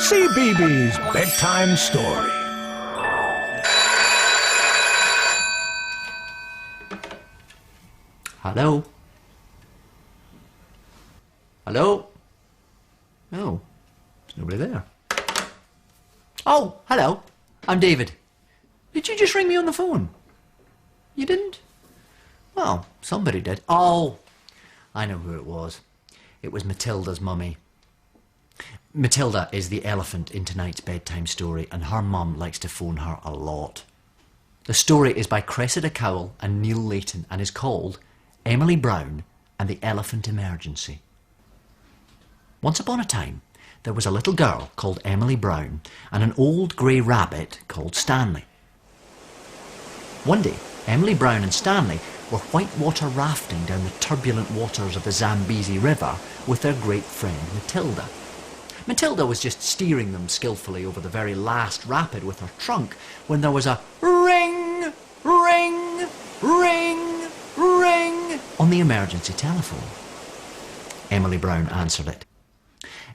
CBeebies Bedtime Story. Hello? Hello? No, there's nobody there. Oh, hello. I'm David. Did you just ring me on the phone? You didn't? Well, somebody did. Oh, I know who it was. It was Matilda's mummy. Matilda is the elephant in tonight's bedtime story, and her mum likes to phone her a lot. The story is by Cressida, Cowell and Neal Layton and is called Emily Brown and the Elephant Emergency. Once upon a time, there was a little girl called Emily Brown and an old grey rabbit called Stanley. One day, Emily Brown and Stanley were whitewater rafting down the turbulent waters of the Zambezi River with their great friend Matilda. Matilda was just steering them skillfully over the very last rapid with her trunk when there was a ring, ring, ring, ring on the emergency telephone. Emily Brown answered it.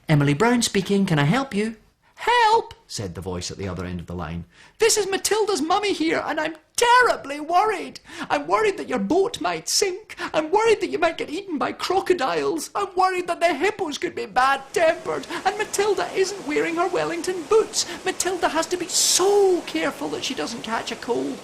"Emily Brown speaking, can I help you?" "Help," said the voice at the other end of the line. "This is Matilda's mummy here, and I'm terribly worried. I'm worried that your boat might sink. I'm worried that you might get eaten by crocodiles. I'm worried that the hippos could be bad-tempered. And Matilda isn't wearing her Wellington boots. Matilda has to be so careful that she doesn't catch a cold."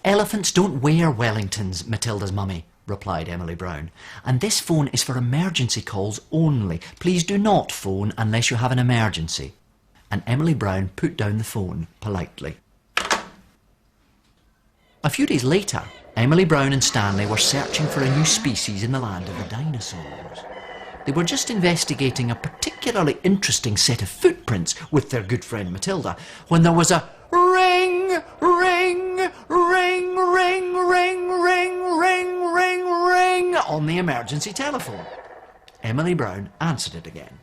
"Elephants don't wear Wellingtons, Matilda's mummy," replied Emily Brown. "And this phone is for emergency calls only. Please do not phone unless you have an emergency." And Emily Brown put down the phone politely. A few days later, Emily Brown and Stanley were searching for a new species in the land of the dinosaurs. They were just investigating a particularly interesting set of footprints with their good friend Matilda when there was a ring, ring, ring, ring, ring, ring, ring, ring, ring on the emergency telephone. Emily Brown answered it again.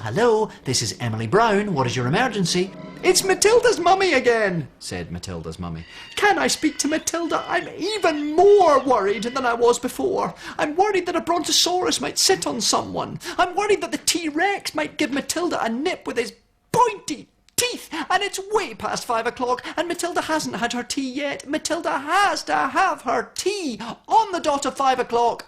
"Hello, this is Emily Brown. What is your emergency?" "It's Matilda's mummy again," said Matilda's mummy. "Can I speak to Matilda? I'm even more worried than I was before. I'm worried that a brontosaurus might sit on someone. I'm worried that the T-Rex might give Matilda a nip with his pointy teeth. And it's way past 5 o'clock and Matilda hasn't had her tea yet. Matilda has to have her tea on the dot of 5 o'clock.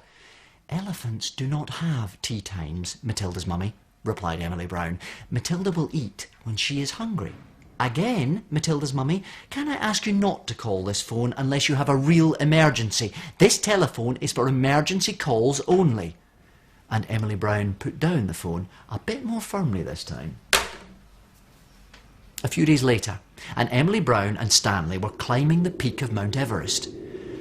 "Elephants do not have tea times, Matilda's mummy," replied Emily Brown. "Matilda will eat when she is hungry." "Again, Matilda's mummy, can I ask you not to call this phone unless you have a real emergency? This telephone is for emergency calls only." And Emily Brown put down the phone a bit more firmly this time. A few days later, and Emily Brown and Stanley were climbing the peak of Mount Everest.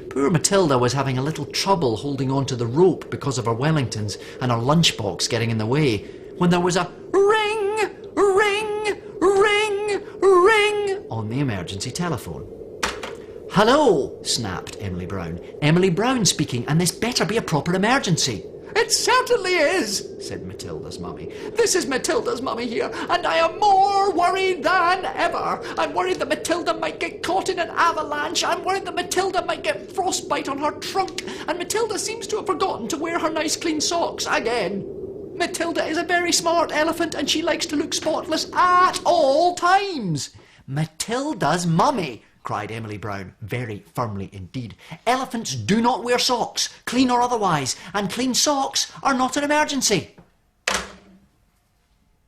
Poor Matilda was having a little trouble holding on to the rope because of her Wellingtons and her lunchbox getting in the way, when there was a ring, ring, ring, ring on the emergency telephone. "Hello," snapped Emily Brown. "Emily Brown speaking, and this better be a proper emergency." "It certainly is," said Matilda's mummy. "This is Matilda's mummy here, and I am more worried than ever. I'm worried that Matilda might get caught in an avalanche. I'm worried that Matilda might get frostbite on her trunk, and Matilda seems to have forgotten to wear her nice clean socks again. Matilda is a very smart elephant, and she likes to look spotless at all times." "Matilda's mummy," cried Emily Brown, very firmly indeed. "Elephants do not wear socks, clean or otherwise, and clean socks are not an emergency."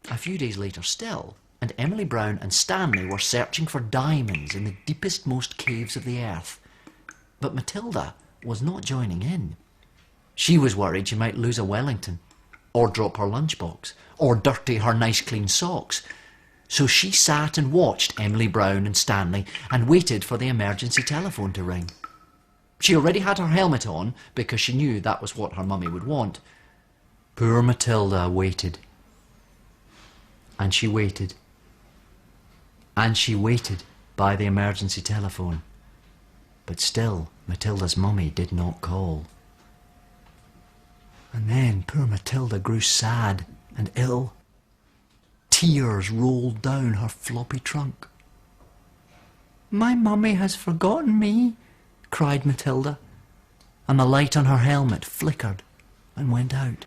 A few days later still, and Emily Brown and Stanley were searching for diamonds in the deepest, most caves of the earth. But Matilda was not joining in. She was worried she might lose a Wellington, or drop her lunchbox, or dirty her nice clean socks. So she sat and watched Emily Brown and Stanley and waited for the emergency telephone to ring. She already had her helmet on because she knew that was what her mummy would want. Poor Matilda waited. And she waited. And she waited by the emergency telephone. But still, Matilda's mummy did not call. And then poor Matilda grew sad and ill. Tears rolled down her floppy trunk. "My mummy has forgotten me," cried Matilda, and the light on her helmet flickered and went out.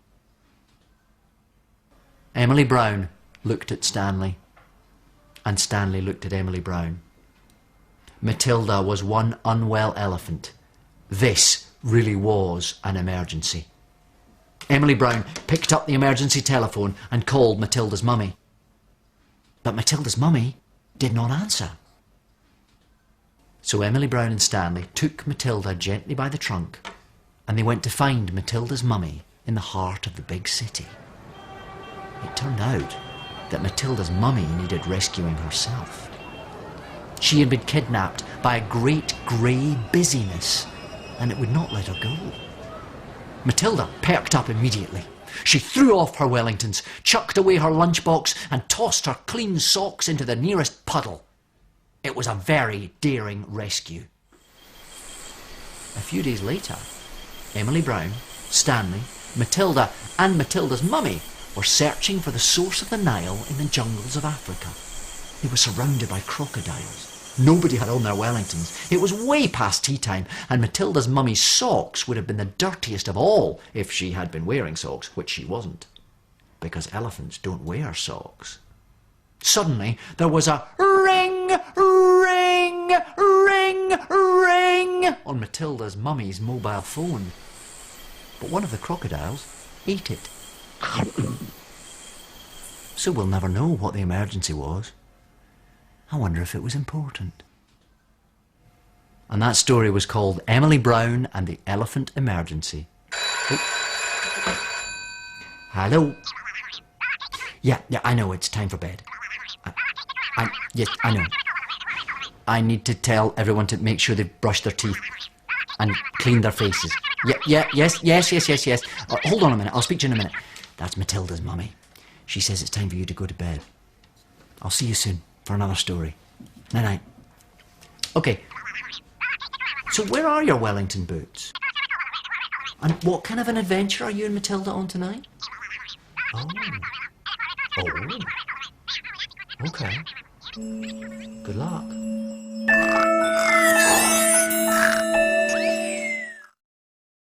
Emily Brown looked at Stanley, and Stanley looked at Emily Brown. Matilda was one unwell elephant. This really was an emergency. Emily Brown picked up the emergency telephone and called Matilda's mummy. But Matilda's mummy did not answer. So Emily Brown and Stanley took Matilda gently by the trunk, and they went to find Matilda's mummy in the heart of the big city. It turned out that Matilda's mummy needed rescuing herself. She had been kidnapped by a great grey busyness, and it would not let her go. Matilda perked up immediately. She threw off her Wellingtons, chucked away her lunchbox, and tossed her clean socks into the nearest puddle. It was a very daring rescue. A few days later, Emily Brown, Stanley, Matilda, and Matilda's mummy were searching for the source of the Nile in the jungles of Africa. They were surrounded by crocodiles. Nobody had on their Wellingtons. It was way past tea time, and Matilda's mummy's socks would have been the dirtiest of all if she had been wearing socks, which she wasn't, because elephants don't wear socks. Suddenly, there was a ring, ring, ring, ring on Matilda's mummy's mobile phone. But one of the crocodiles ate it. So we'll never know what the emergency was. I wonder if it was important. And that story was called Emily Brown and the Elephant Emergency. Oh. Hello? Yeah, I know, it's time for bed. Yes, I know. I need to tell everyone to make sure they've brushed their teeth and cleaned their faces. Yes. Hold on a minute, I'll speak to you in a minute. That's Matilda's mummy. She says it's time for you to go to bed. I'll see you soon for another story. Night-night. Okay. So where are your Wellington boots? And what kind of an adventure are you and Matilda on tonight? Oh. Okay. Good luck.